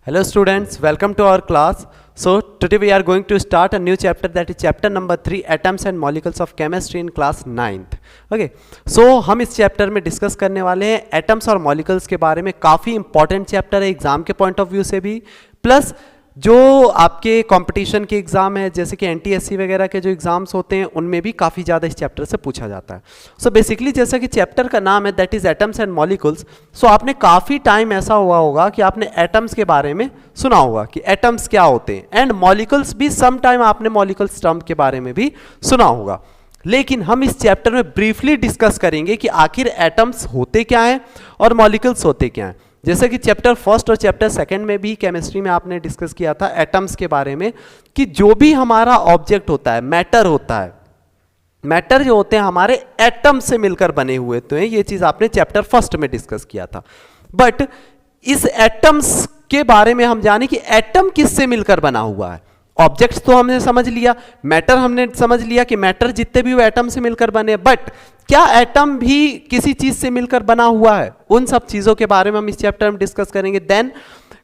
Hello students, welcome to our class. So today we are going to start a new chapter, that is chapter number 3, atoms and molecules of chemistry in class 9th. Okay, so हम इस chapter में discuss करने वाले हैं atoms और molecules के बारे में. काफ़ी इंपॉर्टेंट चैप्टर है एग्जाम के पॉइंट ऑफ व्यू से भी, प्लस जो आपके कंपटीशन के एग्जाम है जैसे कि एनटीएससी वगैरह के जो एग्जाम्स होते हैं उनमें भी काफ़ी ज़्यादा इस चैप्टर से पूछा जाता है. सो बेसिकली जैसा कि चैप्टर का नाम है that is atoms and molecules. So आपने काफ़ी टाइम ऐसा हुआ होगा कि आपने एटम्स के बारे में सुना होगा कि एटम्स क्या होते हैं, एंड मॉलिक्यूल्स भी सम टाइम आपने मॉलिक्यूल्स टर्म के बारे में भी सुना होगा. लेकिन हम इस चैप्टर में ब्रीफली डिस्कस करेंगे कि आखिर एटम्स होते क्या हैं और मॉलिक्यूल्स होते क्या हैं. जैसे कि चैप्टर फर्स्ट और चैप्टर सेकंड में भी केमिस्ट्री में आपने डिस्कस किया था एटम्स के बारे में कि जो भी हमारा ऑब्जेक्ट होता है, मैटर होता है, मैटर जो होते हैं हमारे एटम से मिलकर बने हुए तो हैं. ये चीज आपने चैप्टर फर्स्ट में डिस्कस किया था. बट इस एटम्स के बारे में हम जाने कि एटम किससे मिलकर बना हुआ है. ऑब्जेक्ट्स तो हमने समझ लिया, मैटर हमने समझ लिया कि मैटर जितने भी वो एटम से मिलकर बने, बट क्या एटम भी किसी चीज से मिलकर बना हुआ है, उन सब चीजों के बारे में हम इस चैप्टर में डिस्कस करेंगे. देन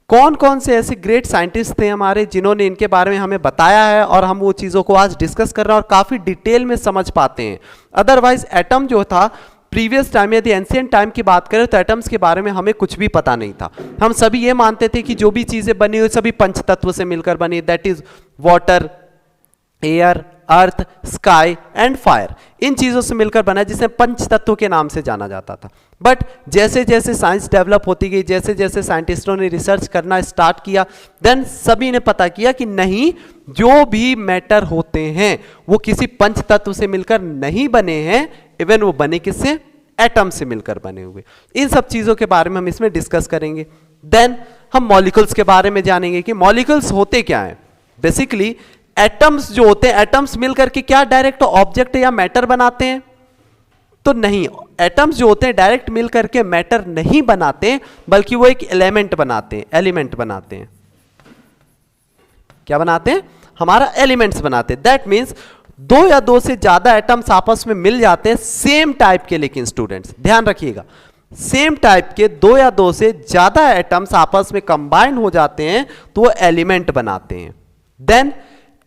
कौन कौन से ऐसे ग्रेट साइंटिस्ट थे हमारे जिन्होंने इनके बारे में हमें बताया है और हम वो चीजों को आज डिस्कस कर रहे हैं और काफी डिटेल में समझ पाते हैं. अदरवाइज एटम जो था प्रीवियस टाइम, यदि एंशिएंट टाइम की बात करें तो एटम्स के बारे में हमें कुछ भी पता नहीं था. हम सभी ये मानते थे कि जो भी चीजें बनी हुई सभी पंच तत्व से मिलकर बनी, that is water, air, earth, sky and fire. इन चीजों से मिलकर बना जिसे पंच तत्व के नाम से जाना जाता था. बट जैसे जैसे साइंस डेवलप होती गई, जैसे जैसे साइंटिस्टों ने रिसर्च करना स्टार्ट किया, देन सभी ने पता किया कि नहीं, जो भी मैटर होते हैं वो किसी पंच तत्व से मिलकर नहीं बने हैं, इवन वो बने किससे, एटम से मिलकर बने हुए. इन सब चीजों के बारे में हम इसमें डिस्कस करेंगे. देन हम मॉलिक्यूल्स के बारे में जानेंगे कि मॉलिक्यूल्स होते क्या हैं. बेसिकली एटम्स जो होते हैं, एटम्स मिलकर के क्या डायरेक्ट ऑब्जेक्ट या मैटर बनाते हैं? तो नहीं, एटम्स जो होते हैं डायरेक्ट मिलकर के मैटर नहीं बनाते, बल्कि वो एक एलिमेंट बनाते हैं. एलिमेंट बनाते हैं. क्या बनाते हैं? हमारा एलिमेंट्स बनाते हैं. दैट मीन्स दो या दो से ज्यादा एटम्स आपस में मिल जाते हैं सेम टाइप के. लेकिन स्टूडेंट्स ध्यान रखिएगा, सेम टाइप के दो या दो से ज्यादा एटम्स आपस में कंबाइन हो जाते हैं तो वो एलिमेंट बनाते हैं. देन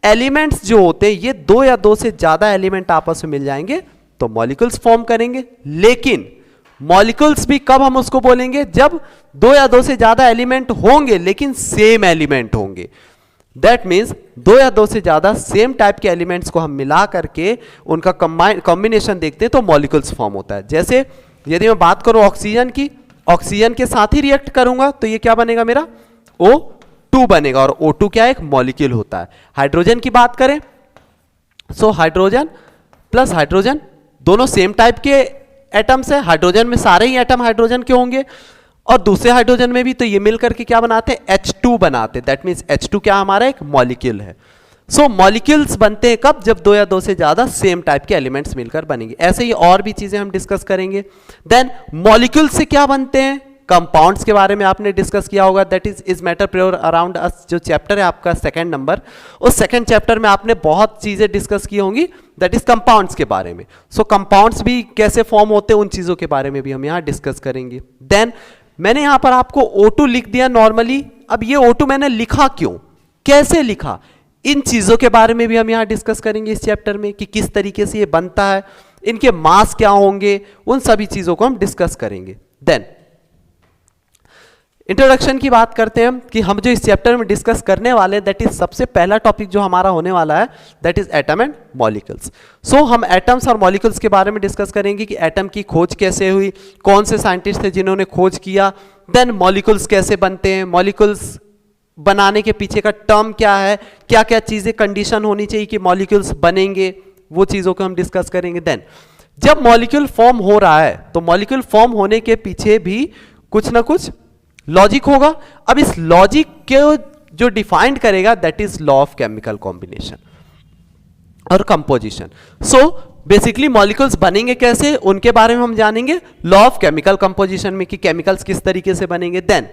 एलिमेंट्स जो होते हैं, ये दो या दो से ज्यादा एलिमेंट आपस में मिल जाएंगे तो मॉलिक्यूल्स फॉर्म करेंगे. लेकिन मॉलिक्यूल्स भी कब हम उसको बोलेंगे? जब दो या दो से ज्यादा एलिमेंट होंगे लेकिन सेम एलिमेंट होंगे. दैट मीन्स दो या दो से ज्यादा सेम टाइप के एलिमेंट्स को हम मिला करके उनका कॉम्बिनेशन देखते हैं तो मॉलिक्यूल्स फॉर्म होता है. जैसे यदि मैं बात करूं ऑक्सीजन की, ऑक्सीजन के साथ ही रिएक्ट करूंगा तो ये क्या बनेगा मेरा? O2 बनेगा, और O2 क्या है? एक मॉलिक्यूल होता है. हाइड्रोजन की बात करें सो हाइड्रोजन प्लस हाइड्रोजन दोनों सेम टाइप के एटम्स है. हाइड्रोजन में सारे ही एटम हाइड्रोजन के होंगे और दूसरे हाइड्रोजन में भी, तो ये मिलकर के क्या बनाते हैं? H2 बनाते हैं. दैट मीन्स H2 क्या हमारा? एक मॉलिक्यूल है. सो मॉलिक्यूल्स बनते हैं कब? जब दो या दो से ज्यादा सेम टाइप के एलिमेंट्स मिलकर बनेंगे. ऐसे ही और भी चीजें हम डिस्कस करेंगे. देन मॉलिक्यूल से क्या बनते हैं? कंपाउंड्स के बारे में आपने डिस्कस किया होगा, that is matter pure around us, जो चैप्टर है आपका सेकंड नंबर, उस सेकंड चैप्टर में आपने बहुत चीजें डिस्कस की होंगी, दैट इज कंपाउंड्स के बारे में. सो कंपाउंड्स भी कैसे फॉर्म होते हैं उन चीजों के बारे में भी हम यहाँ डिस्कस करेंगे. देन मैंने यहां पर आपको O2 लिख दिया नॉर्मली. अब ये O2 मैंने लिखा क्यों, कैसे लिखा, इन चीजों के बारे में भी हम यहां डिस्कस करेंगे इस चैप्टर में कि किस तरीके से ये बनता है, इनके मास क्या होंगे, उन सभी चीजों को हम डिस्कस करेंगे. देन इंट्रोडक्शन की बात करते हैं कि हम जो इस चैप्टर में डिस्कस करने वाले हैं, दैट इज सबसे पहला टॉपिक जो हमारा होने वाला है that is atom and molecules. So हम एटम्स और मॉलिक्यूल्स के बारे में डिस्कस करेंगे कि एटम की खोज कैसे हुई, कौन से साइंटिस्ट थे जिन्होंने खोज किया. देन मॉलिक्यूल्स कैसे बनते हैं, मॉलिक्यूल्स बनाने के पीछे का टर्म क्या है, क्या क्या चीजें कंडीशन होनी चाहिए कि मॉलिक्यूल्स बनेंगे, वो चीजों को हम डिस्कस करेंगे. देन जब मॉलिक्यूल फॉर्म हो रहा है तो मॉलिक्यूल फॉर्म होने के पीछे भी कुछ ना कुछ लॉजिक होगा. अब इस लॉजिक को जो डिफाइंड करेगा that is law of chemical combination और कंपोजिशन. सो बेसिकली मॉलिक्यूल्स बनेंगे कैसे, उनके बारे में हम जानेंगे लॉ ऑफ केमिकल कंपोजिशन में कि केमिकल्स किस तरीके से बनेंगे. देन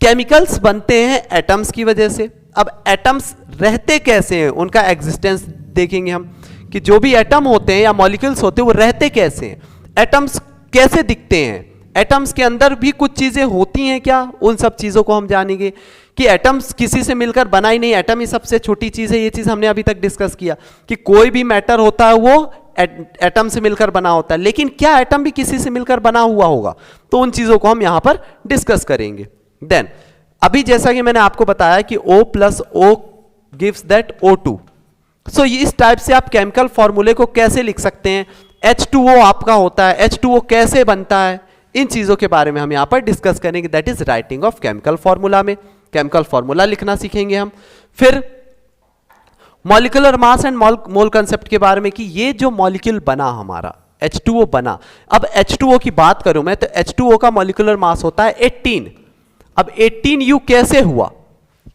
केमिकल्स बनते हैं एटम्स की वजह से. अब एटम्स रहते कैसे हैं, उनका एग्जिस्टेंस देखेंगे हम कि जो भी एटम होते हैं या मॉलिक्यूल्स होते हैं वो रहते कैसे हैं, एटम्स कैसे दिखते हैं, एटम्स के अंदर भी कुछ चीजें होती हैं क्या, उन सब चीजों को हम जानेंगे कि एटम्स किसी से मिलकर बना ही नहीं, एटम ही सबसे छोटी चीज है, ये चीज हमने अभी तक डिस्कस किया कि कोई भी मैटर होता है वो एटम से मिलकर बना होता है, लेकिन क्या एटम भी किसी से मिलकर बना हुआ होगा, तो उन चीजों को हम यहां पर डिस्कस करेंगे। देन अभी जैसा कि मैंने आपको बताया कि O plus O gives that O2, सो इस टाइप से आप केमिकल फॉर्मूले को कैसे लिख सकते हैं, H2O आपका होता है, H2O कैसे बनता है, इन चीजों के बारे में हम यहां पर डिस्कस करेंगे, that is writing of chemical formula में केमिकल फॉर्मूला लिखना सीखेंगे हम। फिर molecular mass and mole concept के बारे में कि ये जो मॉलिक्यूल बना हमारा H2O बना, अब H2O की बात करूं मैं तो H2O का मॉलिक्यूलर मास होता है 18, अब 18U कैसे हुआ,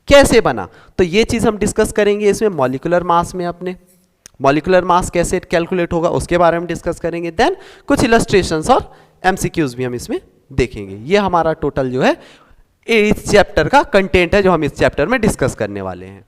कैसे बना, तो ये चीज हम डिस्कस करेंगे इसमें मॉलिक्यूलर मास में। अपने मॉलिक्यूलर मास कैसे कैलकुलेट होगा उसके बारे में डिस्कस करेंगे। देन कुछ इलस्ट्रेशंस और एमसीक्यूज भी हम इसमें देखेंगे। ये हमारा टोटल जो है इस चैप्टर का कंटेंट है जो हम इस चैप्टर में डिस्कस करने वाले हैं।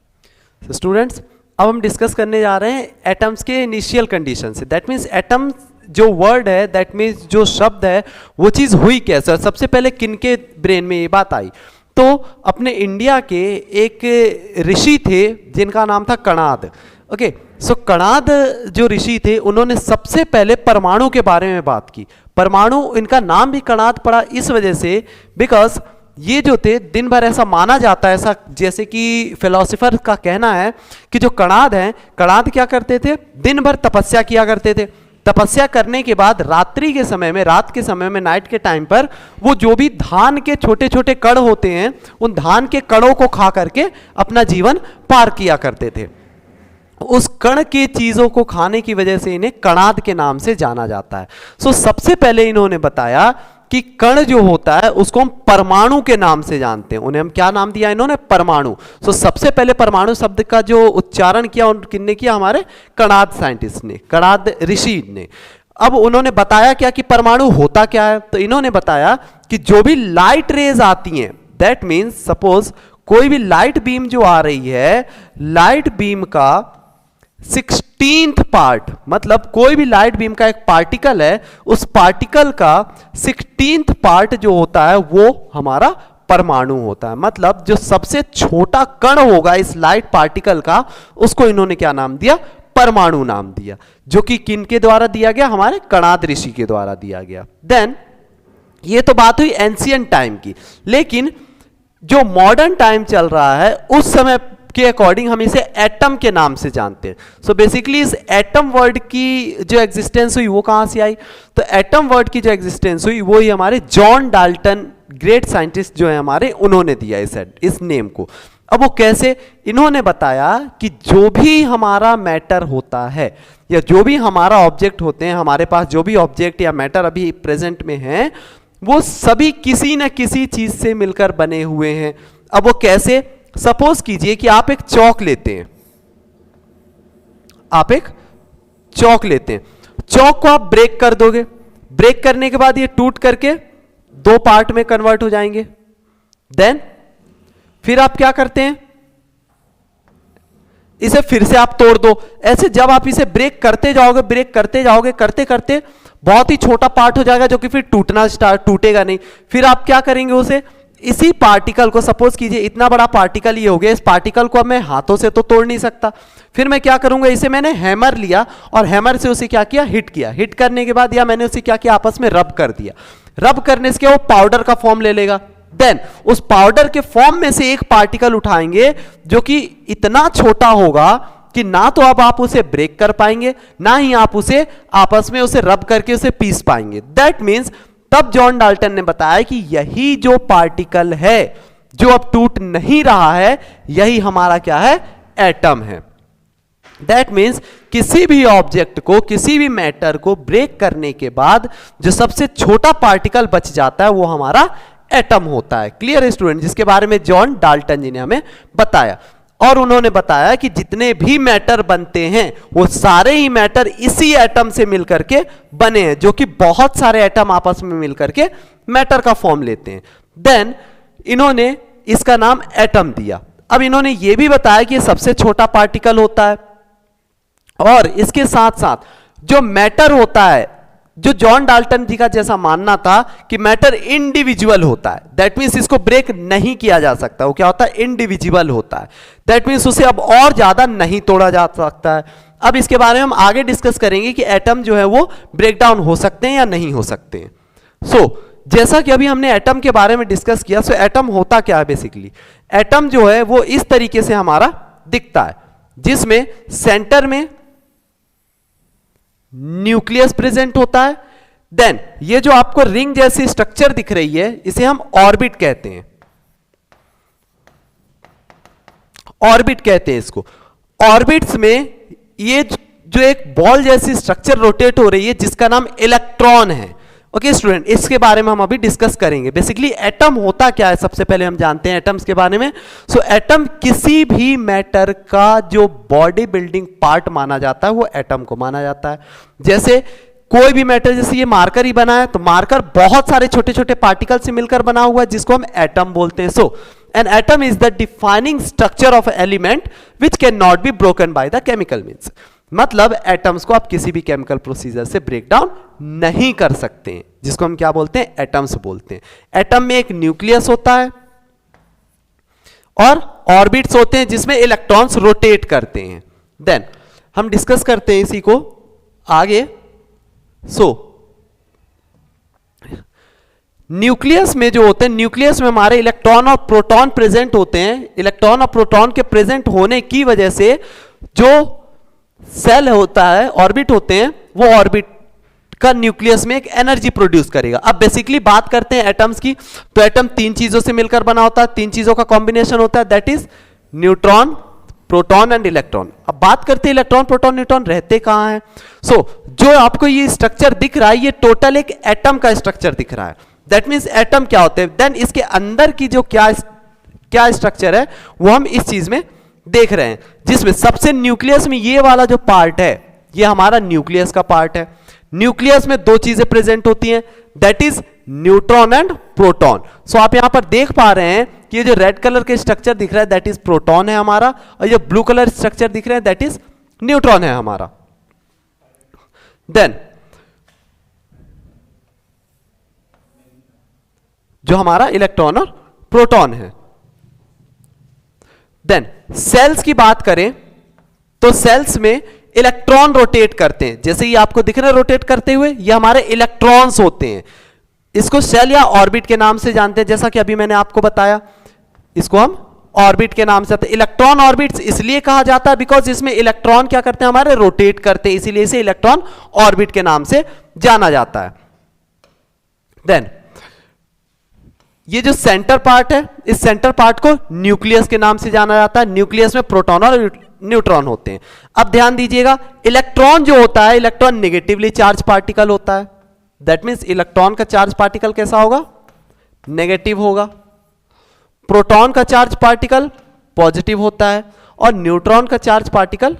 तो स्टूडेंट्स अब हम डिस्कस करने जा रहे हैं एटम्स के इनिशियल कंडीशन से, दैट मीन्स एटम जो वर्ड है, दैट मीन्स जो शब्द है वो चीज हुई कैसे, और सबसे पहले किनके ब्रेन में ये बात आई, तो अपने इंडिया के एक ऋषि थे जिनका नाम था कणाद। ओके, सो कणाद जो ऋषि थे उन्होंने सबसे पहले परमाणु के बारे में बात की। परमाणु, इनका नाम भी कणाद पड़ा इस वजह से बिकॉज ये जो थे दिन भर ऐसा माना जाता है, ऐसा जैसे कि फिलोसोफर का कहना है कि जो कणाद हैं, कणाद क्या करते थे, दिन भर तपस्या किया करते थे। तपस्या करने के बाद रात्रि के समय में, रात के समय में, नाइट के टाइम पर वो जो भी धान के छोटे छोटे कण होते हैं उन धान के कणों को खा करके अपना जीवन पार किया करते थे। उस कण की चीजों को खाने की वजह से इन्हें कणाद के नाम से जाना जाता है। सो सबसे पहले इन्होंने बताया कि कण जो होता है उसको हम परमाणु के नाम से जानते हैं। उन्हें हम क्या नाम दिया इन्होंने, परमाणु। सो सबसे पहले परमाणु शब्द का जो उच्चारण किया किसने किया, हमारे कणाद साइंटिस्ट ने, कणाद ऋषि ने। अब उन्होंने बताया क्या कि परमाणु होता क्या है, तो इन्होंने बताया कि जो भी लाइट रेज आती हैं, दैट मीन्स सपोज कोई भी लाइट बीम जो आ रही है, लाइट बीम का 16th पार्ट, मतलब कोई भी लाइट बीम का एक पार्टिकल है, उस पार्टिकल का 16th पार्ट जो होता है वो हमारा परमाणु होता है। मतलब जो सबसे छोटा कण होगा इस लाइट पार्टिकल का, उसको इन्होंने क्या नाम दिया, परमाणु नाम दिया, जो कि किनके द्वारा दिया गया, हमारे कणाद ऋषि के द्वारा दिया गया। देन ये तो बात हुई एंशिएंट टाइम की, लेकिन जो मॉडर्न टाइम चल रहा है उस समय के अकॉर्डिंग हम इसे एटम के नाम से जानते हैं। सो बेसिकली इस एटम वर्ड की जो एग्जिस्टेंस हुई वो कहां से आई, तो एटम वर्ड की जो एग्जिस्टेंस हुई वो ही हमारे जॉन डाल्टन, ग्रेट साइंटिस्ट जो है हमारे, उन्होंने दिया इस नेम को। अब वो कैसे, इन्होंने बताया कि जो भी हमारा मैटर होता है या जो भी हमारा ऑब्जेक्ट होते हैं, हमारे पास जो भी ऑब्जेक्ट या मैटर अभी प्रेजेंट में है, वो सभी किसी न किसी चीज से मिलकर बने हुए हैं। अब वो कैसे, सपोज कीजिए कि आप एक चौक लेते हैं, आप एक चौक लेते हैं, चौक को आप ब्रेक कर दोगे, ब्रेक करने के बाद ये टूट करके दो पार्ट में कन्वर्ट हो जाएंगे। देन फिर आप क्या करते हैं, इसे फिर से आप तोड़ दो। ऐसे जब आप इसे ब्रेक करते जाओगे, ब्रेक करते जाओगे, करते करते बहुत ही छोटा पार्ट हो जाएगा जो कि फिर टूटेगा नहीं। फिर आप क्या करेंगे, उसे इसी पार्टिकल को, सपोज कीजिए इतना बड़ा पार्टिकल ये हो गया, इस पार्टिकल को अब मैं हाथों से तो तोड़ नहीं सकता, फिर मैं क्या करूंगा, इसे मैंने हैमर लिया और हैमर से उसे क्या किया, हिट किया। हिट करने के बाद या मैंने उसे क्या किया, आपस में रब कर दिया। रब करने से क्या, वो पाउडर का फॉर्म ले लेगा। देन उस पाउडर के फॉर्म में से एक पार्टिकल उठाएंगे जो कि इतना छोटा होगा कि ना तो अब आप उसे ब्रेक कर पाएंगे, ना ही आप उसे आपस में उसे रब करके उसे पीस पाएंगे। दैट मीन्स तब जॉन डाल्टन ने बताया कि यही जो पार्टिकल है जो अब टूट नहीं रहा है, यही हमारा क्या है, एटम है। दैट मीन्स किसी भी ऑब्जेक्ट को, किसी भी मैटर को ब्रेक करने के बाद जो सबसे छोटा पार्टिकल बच जाता है वो हमारा एटम होता है। क्लियर है स्टूडेंट, जिसके बारे में जॉन डाल्टन जी ने हमें बताया। और उन्होंने बताया कि जितने भी मैटर बनते हैं वो सारे ही मैटर इसी एटम से मिलकर के बने हैं, जो कि बहुत सारे एटम आपस में मिलकर के मैटर का फॉर्म लेते हैं। देन इन्होंने इसका नाम एटम दिया। अब इन्होंने ये भी बताया कि ये सबसे छोटा पार्टिकल होता है और इसके साथ साथ जो मैटर होता है जो जॉन डाल्टन जी का जैसा मानना था कि मैटर इंडिविजुअल होता है, दैट मीन्स इसको ब्रेक नहीं किया जा सकता, वो क्या होता है, इंडिविजुअल होता है, दैट मीन्स उसे अब और ज्यादा नहीं तोड़ा जा सकता है। अब इसके बारे में हम आगे डिस्कस करेंगे कि एटम जो है वो ब्रेक डाउन हो सकते हैं या नहीं हो सकते हैं। जैसा कि अभी हमने एटम के बारे में डिस्कस किया, एटम होता क्या है बेसिकली, एटम जो है वो इस तरीके से हमारा दिखता है, जिसमें सेंटर में न्यूक्लियस प्रेजेंट होता है, देन ये जो आपको रिंग जैसी स्ट्रक्चर दिख रही है इसे हम ऑर्बिट कहते हैं, ऑर्बिट कहते हैं इसको। ऑर्बिट्स में ये जो एक बॉल जैसी स्ट्रक्चर रोटेट हो रही है जिसका नाम इलेक्ट्रॉन है। ओके स्टूडेंट, इसके बारे में हम अभी डिस्कस करेंगे। बेसिकली एटम होता क्या है, सबसे पहले हम जानते हैं एटम्स के बारे में। एटम किसी भी मैटर का जो बॉडी बिल्डिंग पार्ट माना जाता है वो एटम को माना जाता है। जैसे कोई भी मैटर, जैसे ये मार्कर ही बना है तो मार्कर बहुत सारे छोटे छोटे पार्टिकल से मिलकर बना हुआ है जिसको हम एटम बोलते हैं। An atom is the defining structure of element which can not be broken by the chemical means, मतलब एटम्स को आप किसी भी केमिकल प्रोसीजर से ब्रेक डाउन नहीं कर सकते हैं, जिसको हम क्या बोलते हैं, एटम्स बोलते हैं। एटम में एक न्यूक्लियस होता है और ऑर्बिट्स होते हैं जिसमें इलेक्ट्रॉन्स रोटेट करते हैं। देन हम डिस्कस करते हैं इसी को आगे। न्यूक्लियस में जो होते हैं, न्यूक्लियस में हमारे इलेक्ट्रॉन और प्रोटॉन प्रेजेंट होते हैं। इलेक्ट्रॉन और प्रोटॉन के प्रेजेंट होने की वजह से जो सेल होता है, ऑर्बिट होते हैं, वो ऑर्बिट का न्यूक्लियस में एक एनर्जी प्रोड्यूस करेगा। अब बेसिकली बात करते हैं एटम्स की, तो एटम तीन चीजों से मिलकर बना होता है, तीन चीजों का कॉम्बिनेशन होता है, that is neutron, proton and electron. अब बात करते हैं इलेक्ट्रॉन प्रोटॉन न्यूट्रॉन रहते कहां हैं। जो आपको ये स्ट्रक्चर दिख रहा है ये टोटल एक एटम का स्ट्रक्चर दिख रहा है, दैट मीन्स एटम क्या होते हैं। देन इसके अंदर की जो क्या स्ट्रक्चर है वो हम इस चीज में देख रहे हैं, जिसमें सबसे न्यूक्लियस में ये वाला जो पार्ट है ये हमारा न्यूक्लियस का पार्ट है। न्यूक्लियस में दो चीजें प्रेजेंट होती हैं, that is neutron and proton. आप यहां पर देख पा रहे हैं कि ये जो रेड कलर के स्ट्रक्चर दिख रहा है दैट इज प्रोटॉन है हमारा, और ये ब्लू कलर स्ट्रक्चर दिख रहा है दैट इज न्यूट्रॉन है हमारा। देन जो हमारा इलेक्ट्रॉन और प्रोटॉन है। देन सेल्स की बात करें तो सेल्स में इलेक्ट्रॉन रोटेट करते हैं, जैसे ये आपको दिख रहा है रोटेट करते हुए, ये हमारे इलेक्ट्रॉन्स होते हैं। इसको सेल या ऑर्बिट के नाम से जानते हैं, जैसा कि अभी मैंने आपको बताया, इसको हम ऑर्बिट के नाम से जानते हैं। इलेक्ट्रॉन ऑर्बिट्स इसलिए कहा जाता है बिकॉज इसमें इलेक्ट्रॉन क्या करते हैं, हमारे रोटेट करते हैं, इसीलिए इसे इलेक्ट्रॉन ऑर्बिट के नाम से जाना जाता है। देन ये जो सेंटर पार्ट है, इस सेंटर पार्ट को न्यूक्लियस के नाम से जाना जाता है। न्यूक्लियस में प्रोटॉन और न्यूट्रॉन होते हैं। अब ध्यान दीजिएगा, इलेक्ट्रॉन जो होता है, इलेक्ट्रॉन नेगेटिवली चार्ज पार्टिकल होता है, दैट मीन्स इलेक्ट्रॉन का चार्ज पार्टिकल कैसा होगा, नेगेटिव होगा। प्रोटॉन का चार्ज पार्टिकल पॉजिटिव होता है, और न्यूट्रॉन का charge particle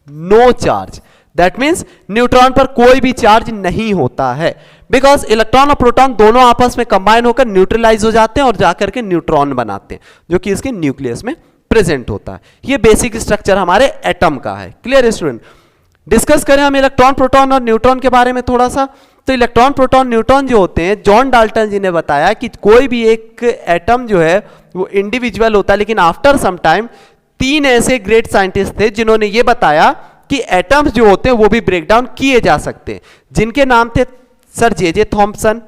no charge, that means neutron पर कोई भी चार्ज नहीं होता है, बिकॉज इलेक्ट्रॉन और प्रोटॉन दोनों आपस में कंबाइन होकर न्यूट्रलाइज हो जाते हैं और जाकर के न्यूट्रॉन बनाते हैं, जो कि इसके न्यूक्लियस में प्रेजेंट होता है। ये बेसिक स्ट्रक्चर हमारे एटम का है। क्लियर है स्टूडेंट। डिस्कस करें हम इलेक्ट्रॉन प्रोटॉन और न्यूट्रॉन के बारे में थोड़ा सा, तो इलेक्ट्रॉन प्रोटॉन न्यूट्रॉन जो होते हैं, जॉन डाल्टन जी ने बताया कि कोई भी एक एटम जो है वो इंडिविजुअल होता है, लेकिन आफ्टर सम टाइम तीन ऐसे ग्रेट साइंटिस्ट थे जिन्होंने ये बताया कि एटम्स जो होते हैं वो भी ब्रेक डाउन किए जा सकते हैं, जिनके नाम थे सर जे थॉम्पसन,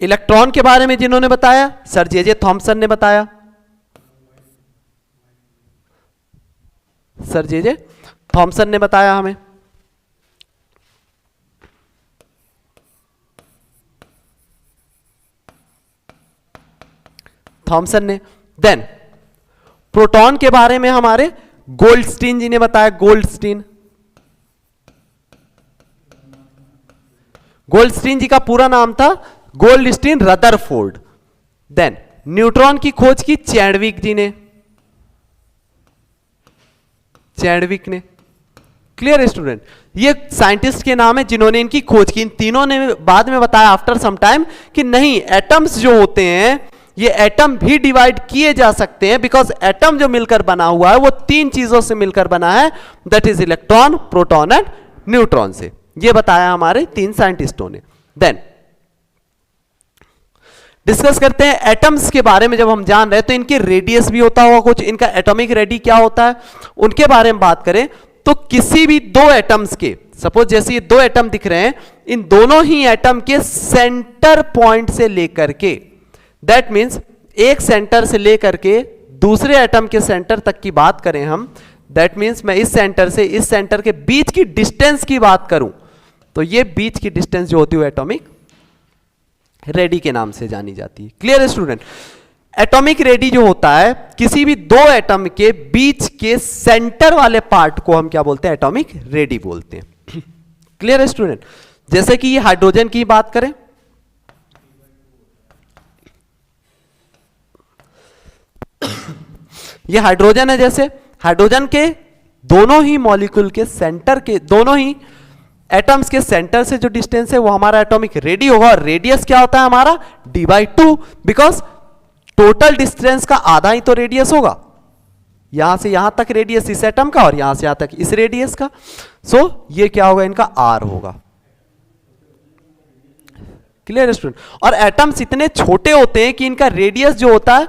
इलेक्ट्रॉन के बारे में जिन्होंने बताया सर जे थॉम्पसन ने बताया, सर जे थॉम्पसन ने बताया हमें। थॉम्पसन ने। देन प्रोटॉन के बारे में हमारे गोल्डस्टीन जी ने बताया, गोल्डस्टीन जी का पूरा नाम था गोल्डस्टीन रदरफोर्ड। देन न्यूट्रॉन की खोज की चैडविक जी ने, क्लियर है स्टूडेंट। ये साइंटिस्ट के नाम है जिन्होंने इनकी खोज की। इन तीनों ने बाद में बताया आफ्टर सम टाइम कि नहीं, एटम्स जो होते हैं ये एटम भी डिवाइड किए जा सकते हैं, बिकॉज एटम जो मिलकर बना हुआ है वो तीन चीजों से मिलकर बना है, that is electron, proton and neutron से। ये बताया हमारे तीन साइंटिस्टों ने। देन डिस्कस करते हैं एटम्स के बारे में। जब हम जान रहे हैं तो इनके रेडियस भी होता होगा कुछ, इनका एटॉमिक रेडी क्या होता है उनके बारे में बात करें तो किसी भी दो एटम्स के, सपोज जैसे ये दो एटम दिख रहे हैं, इन दोनों ही एटम के सेंटर पॉइंट से लेकर के, दैट मींस एक सेंटर से लेकर के दूसरे एटम के सेंटर तक की बात करें हम, दैट मींस मैं इस सेंटर से इस सेंटर के बीच की डिस्टेंस की बात करूं तो ये बीच की डिस्टेंस जो होती है एटॉमिक रेडी के नाम से जानी जाती है। क्लियर है स्टूडेंट? एटॉमिक रेडी जो होता है किसी भी दो एटम के बीच के सेंटर वाले पार्ट को हम क्या बोलते हैं? एटॉमिक रेडी बोलते हैं। क्लियर है स्टूडेंट? जैसे कि ये हाइड्रोजन की बात करें, ये हाइड्रोजन है, जैसे हाइड्रोजन के दोनों ही मॉलिक्यूल के सेंटर के, दोनों ही एटम्स के सेंटर से जो डिस्टेंस है वो हमारा एटॉमिक रेडी होगा, और रेडियस क्या होता है हमारा? d/2, बिकॉज टोटल डिस्टेंस का आधा ही तो रेडियस होगा, यहां से यहां तक रेडियस इस एटम का और यहां से यहां तक इस रेडियस का, सो ये क्या होगा? इनका r होगा। Clear student? और एटम्स इतने छोटे होते हैं कि इनका रेडियस जो होता है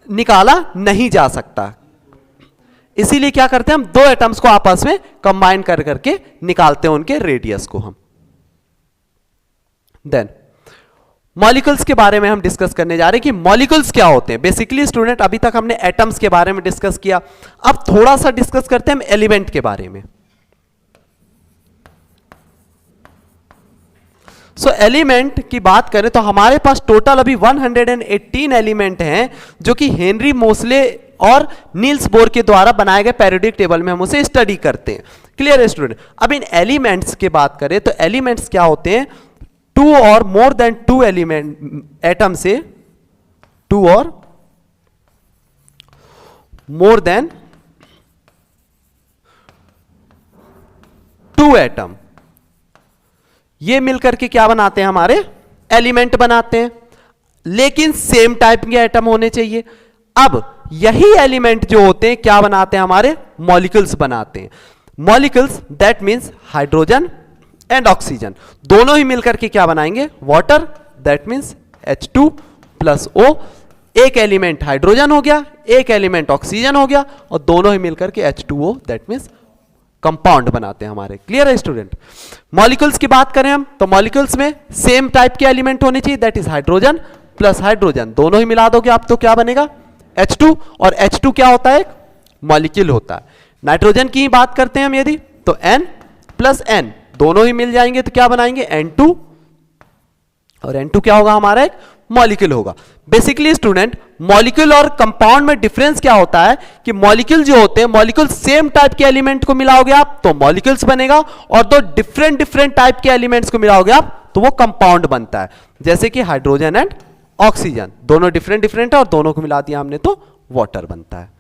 निकाला नहीं जा सकता, इसीलिए क्या करते हैं हम दो एटम्स को आपस में कंबाइन कर करके निकालते हैं उनके रेडियस को हम। देन मॉलिक्यूल्स के बारे में हम डिस्कस करने जा रहे हैं कि मॉलिक्यूल्स क्या होते हैं। बेसिकली स्टूडेंट अभी तक हमने एटम्स के बारे में डिस्कस किया, अब थोड़ा सा डिस्कस करते हैं हम एलिमेंट के बारे में। सो एलिमेंट की बात करें तो हमारे पास टोटल अभी 118 एलिमेंट हैं जो कि हेनरी मोसले और नील्स बोर के द्वारा बनाए गए पेरियोडिक टेबल में हम उसे स्टडी करते हैं। क्लियर है स्टूडेंट? अब इन एलिमेंट्स की बात करें तो एलिमेंट्स क्या होते हैं? टू और more than two element atom से, टू और मोर देन टू एटम, ये मिलकर के क्या बनाते हैं? हमारे एलिमेंट बनाते हैं, लेकिन सेम टाइप के एटम होने चाहिए। अब यही एलिमेंट जो होते हैं क्या बनाते हैं? हमारे मॉलिक्यूल्स बनाते हैं। Molecules that means hydrogen and oxygen दोनों ही मिलकर के क्या बनाएंगे? Water, that means H2 plus O। एक एलिमेंट हाइड्रोजन हो गया, एक एलिमेंट ऑक्सीजन हो गया, और दोनों ही मिलकर के H2O दैट मींस कंपाउंड बनाते हैं हमारे। क्लियर है स्टूडेंट? मॉलिक्यूल्स की बात करें हम तो मॉलिक्यूल्स में सेम टाइप के एलिमेंट होने चाहिए, that is hydrogen plus hydrogen, दोनों ही मिला दोगे आप तो क्या बनेगा? H2, और H2 क्या होता है? एक मॉलिक्यूल होता है। नाइट्रोजन की बात करते हैं हम यदि तो N प्लस N दोनों ही मिल जाएंगे तो क्या बनाएंगे? N2, और N2 क्या होगा? हमारा एक मॉलिक्यूल होगा। बेसिकली स्टूडेंट मॉलिक्यूल और कंपाउंड में डिफरेंस क्या होता है कि मॉलिक्यूल जो होते हैं, मॉलिक्यूल सेम टाइप के एलिमेंट को मिलाओगे आप तो मॉलिक्यूल्स बनेगा, और दो डिफरेंट टाइप के एलिमेंट्स को मिलाओगे आप तो वो कंपाउंड बनता है। जैसे कि हाइड्रोजन एंड ऑक्सीजन दोनों डिफरेंट है और दोनों को मिला दिया हमने तो वाटर बनता है।